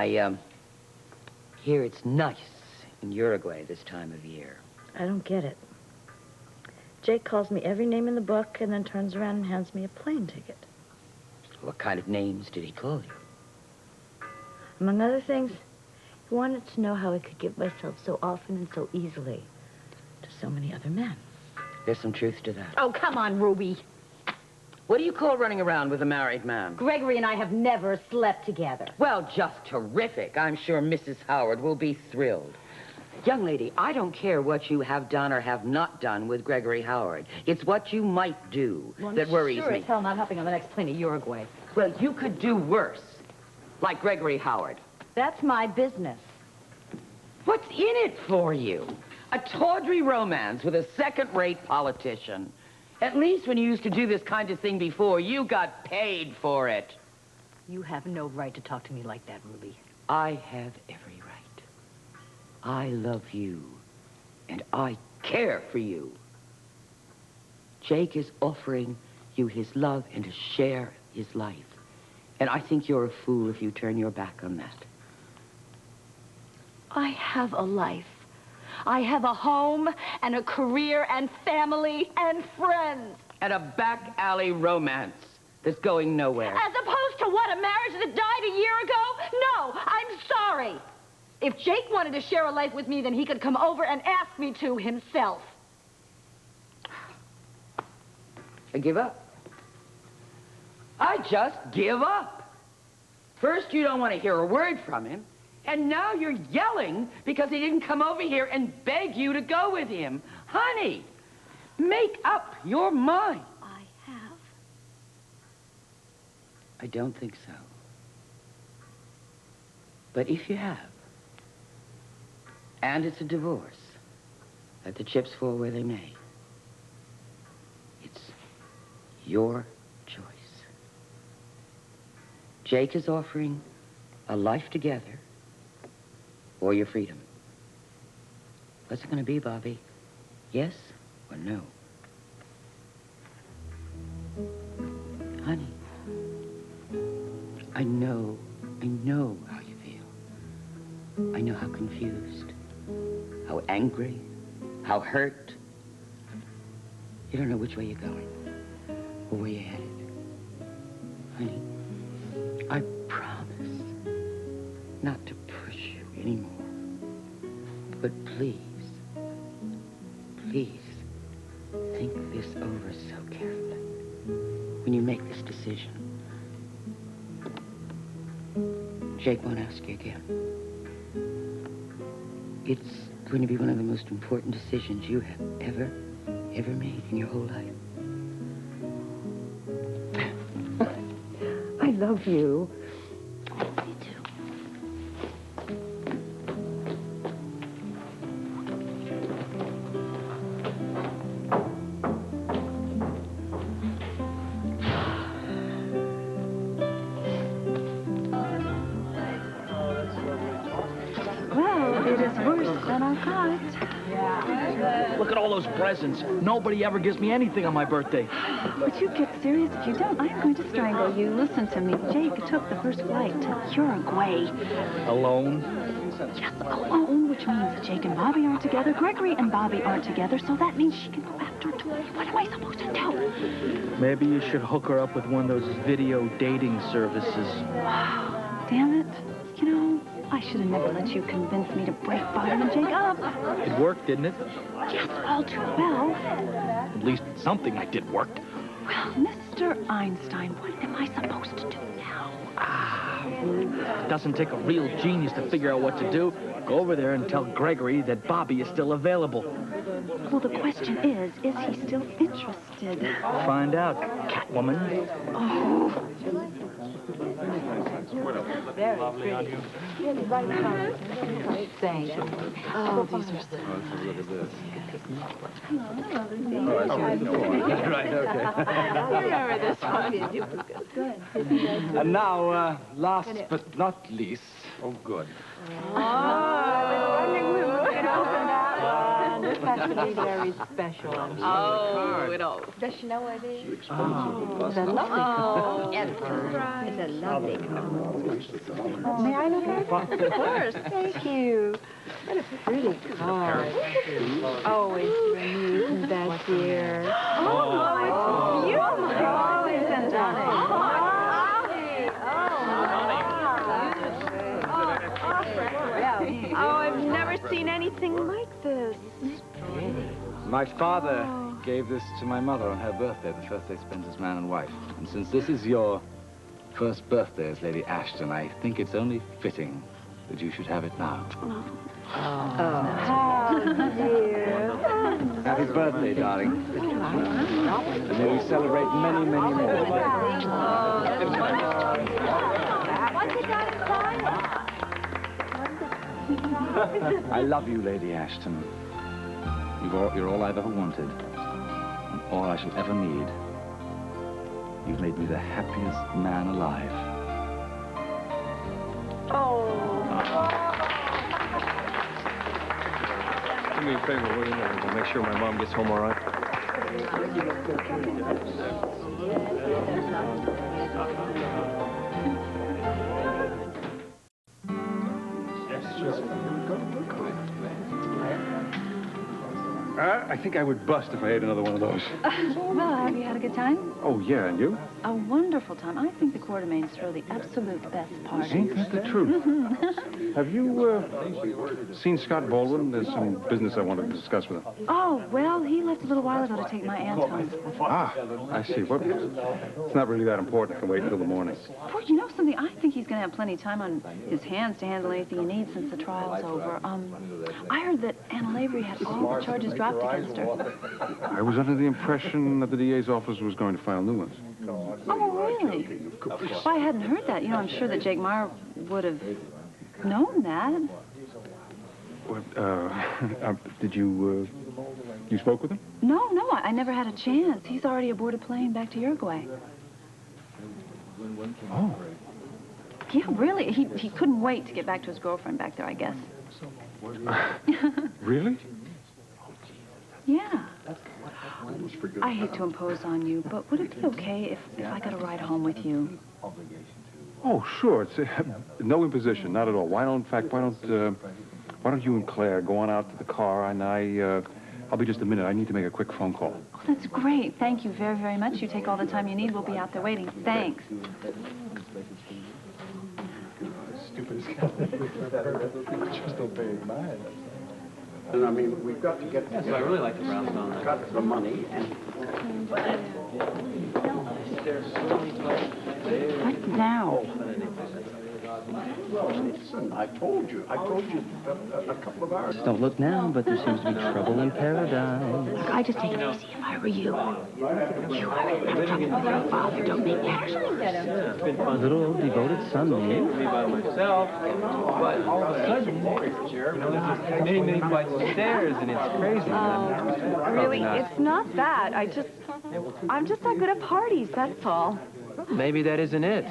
I hear it's nice in Uruguay this time of year. I don't get it. Jake calls me every name in the book and then turns around and hands me a plane ticket. What kind of names did he call you? Among other things, he wanted to know how I could give myself so often and so easily to so many other men. There's some truth to that. Oh, come on, Ruby. What do you call running around with a married man? Gregory and I have never slept together. Well, just terrific. I'm sure Mrs. Howard will be thrilled. Young lady, I don't care what you have done or have not done with Gregory Howard. It's what you might do that worries sure me. As hell not hopping on the next plane to Uruguay. Well, you could do worse, like Gregory Howard. That's my business. What's in it for you? A tawdry romance with a second-rate politician. At least when you used to do this kind of thing before, you got paid for it. You have no right to talk to me like that, Ruby. I have every right. I love you, and I care for you. Jake is offering you his love and to share his life. And I think you're a fool if you turn your back on that. I have a life. I have a home and a career and family and friends. And a back alley romance that's going nowhere. As opposed to what, a marriage that died a year ago? No, I'm sorry. If Jake wanted to share a life with me, then he could come over and ask me to himself. I give up. I just give up. First, you don't want to hear a word from him. And now you're yelling because he didn't come over here and beg you to go with him. Honey, make up your mind. I have. I don't think so. But if you have, and it's a divorce, let the chips fall where they may, it's your choice. Jake is offering a life together or your freedom. What's it going to be, Bobby? Yes or no? Honey, I know how you feel. I know how confused, how angry, how hurt. You don't know which way you're going or where you're headed. Honey, I promise not to push you anymore. But please, please think this over so carefully when you make this decision. Jake won't ask you again. It's going to be one of the most important decisions you have ever made in your whole life. I love you. Me too. Well, it is worse than I thought. Look at all those presents. Nobody ever gives me anything on my birthday. Would you get serious? If you don't, I'm going to strangle you. Listen to me. Jake took the first flight to Uruguay. Alone? Yes, alone, which means that Jake and Bobby aren't together. Gregory and Bobby aren't together, so that means she can go after him. What am I supposed to do? Maybe you should hook her up with one of those video dating services. Damn it. You know, I should have never let you convince me to break Bobby and Jake up. It worked, didn't it? Yes, all too well. At least something I did worked. Well, Mr. Einstein, what am I supposed to do now? It doesn't take a real genius to figure out what to do. Go over there and tell Gregory that Bobby is still available. Well, the question is he still interested? Find out, Catwoman. Oh. Very pretty. Thank you. Oh, these are so Look at this. Right, okay. Remember this one. Good. And now, last but not least. Oh, good. Oh, This has to be very special, I'm sure. Oh, it all. Does she know what it is? It's a lovely Oh, Yes, it's a lovely card. May I look at it? of course. Thank you. What a pretty card. Oh, it's renewed, isn't that dear? Oh, it's beautiful. Oh, isn't that? Oh, I've never seen anything like this. My father gave this to my mother on her birthday, the first they spent as man and wife. And since this is your first birthday as Lady Ashton, I think it's only fitting that you should have it now. Oh, dear. Happy birthday, darling. And may we celebrate many, many more. What's it got inside? I love you, Lady Ashton. You're all I've ever wanted, and all I shall ever need. You've made me the happiest man alive. Do me a favor, will you? We'll make sure my mom gets home all right. I think I would bust if I ate another one of those. Well, have you had a good time? Oh, yeah, and you? A wonderful time. I think the Quartermaines throw the absolute best party. Ain't that the truth? Have you seen Scott Baldwin? There's some business I wanted to discuss with him. Oh, well, he left a little while ago to take my aunt home. Ah, I see. Well, it's not really that important. I can wait until the morning. Boy, you know something? I think he's going to have plenty of time on his hands to handle anything he needs since the trial's over. I heard that Anna Lavery had all the charges dropped against her. I was under the impression that the DA's office was going to file new ones. Oh, really? Well, I hadn't heard that. You know, I'm sure that Jake Meyer would have known that. What, did you spoke with him? No, I never had a chance. He's already aboard a plane back to Uruguay. Oh. Yeah, really. He couldn't wait to get back to his girlfriend back there, I guess. Really? Yeah. I hate to impose on you, but would it be okay if I got a ride home with you? Oh, sure. It's no imposition, not at all. Why don't you and Claire go on out to the car, and I'll be just a minute. I need to make a quick phone call. Oh, that's great. Thank you very, very much. You take all the time you need. We'll be out there waiting. Thanks. Stupid just obeyed mine. And I mean, we've got to get. So I really like the brownstone. Got the money and. What now? Listen, I told you a couple of hours. Don't look now, but there seems to be trouble in paradise. Look, I just take it easy if I were you. You are in trouble with your father. Don't make matters worse. Little devoted son, Me by myself, but all of a sudden, you know, there's just many, many flights of stairs, and it's crazy. Really, it's not that. I'm just not good at parties, that's all. Maybe that isn't it.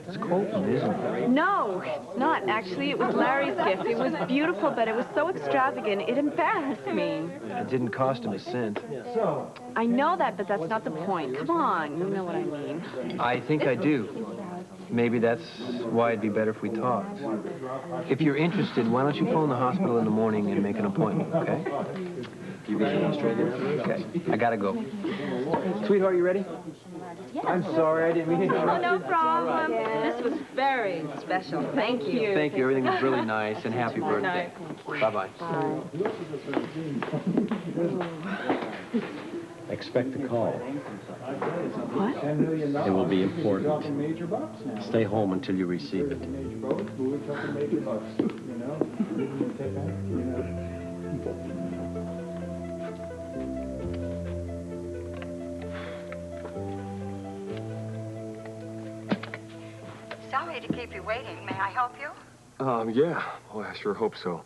It's Colton, isn't it? No, it's not. Actually, it was Larry's gift. It was beautiful, but it was so extravagant, it embarrassed me. It didn't cost him a cent. I know that, but that's not the point. Come on, you know what I mean. I think I do. Maybe that's why it'd be better if we talked. If you're interested, why don't you phone the hospital in the morning and make an appointment, okay? You ready to go straight in? Okay, I gotta go. Sweetheart, you ready? Yes. I'm sorry, I didn't mean to interrupt. No problem. This was very special. Thank you. Thank you. Everything was really nice, and happy birthday. Bye-bye. Expect a call. What? It will be important. Stay home until you receive it. Sorry to keep you waiting. May I help you? Yeah. Boy, I sure hope so.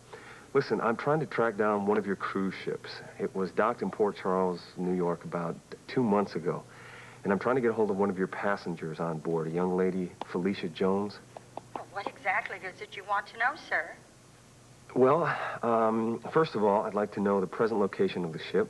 Listen, I'm trying to track down one of your cruise ships. It was docked in Port Charles, New York, about 2 months ago. And I'm trying to get a hold of one of your passengers on board, a young lady, Felicia Jones. What exactly is it you want to know, sir? Well, first of all, I'd like to know the present location of the ship.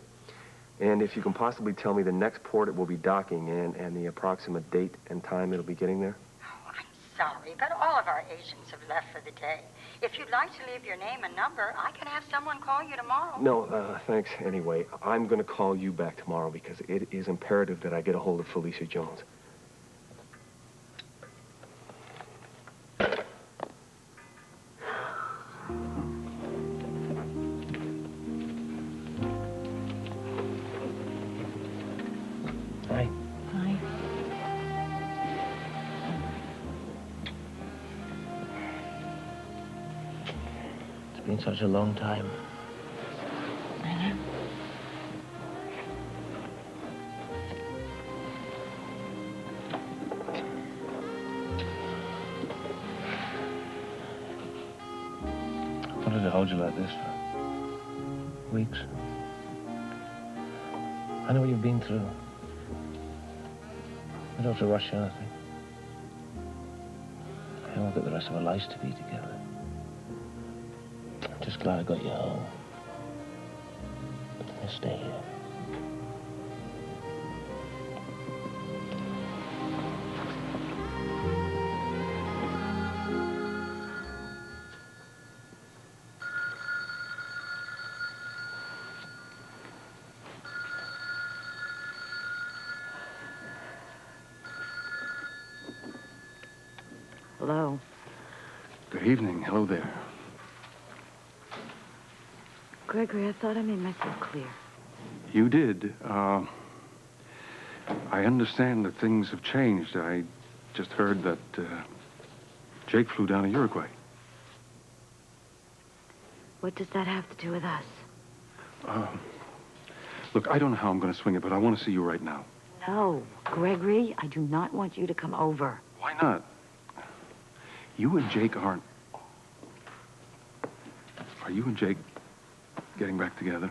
And if you can possibly tell me the next port it will be docking in and the approximate date and time it'll be getting there. Oh, I'm sorry, but all of our agents have left for the day. If you'd like to leave your name and number, I can have someone call you tomorrow. No, thanks anyway. I'm going to call you back tomorrow because it is imperative that I get a hold of Felicia Jones. Hi. Hi. It's been such a long time. I know. I wanted to hold you like this for weeks. I know what you've been through. I don't have to rush anything. I won't get the rest of our lives to be together. I'm just glad I got you home. I'll stay here. Hello. Good evening. Hello there. Gregory, I thought I made myself clear. You did. I understand that things have changed. I just heard that Jake flew down to Uruguay. What does that have to do with us? Look, I don't know how I'm going to swing it, but I want to see you right now. No, Gregory, I do not want you to come over. Why not? You and Jake aren't... Are you and Jake getting back together?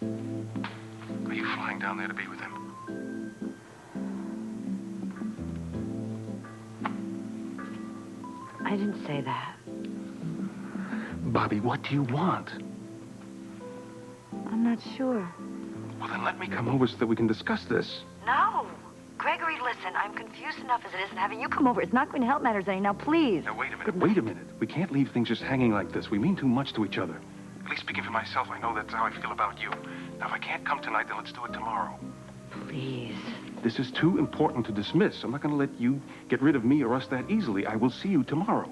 Are you flying down there to be with him? I didn't say that. Bobby, what do you want? I'm not sure. Well, then let me come over so that we can discuss this. No. Gregory, listen, I'm confused enough as it is, and having you come over is not going to help matters any. Now, please. Now, wait a minute. Wait a minute. We can't leave things just hanging like this. We mean too much to each other. At least speaking for myself, I know that's how I feel about you. Now, if I can't come tonight, then let's do it tomorrow. Please. This is too important to dismiss. I'm not going to let you get rid of me or us that easily. I will see you tomorrow.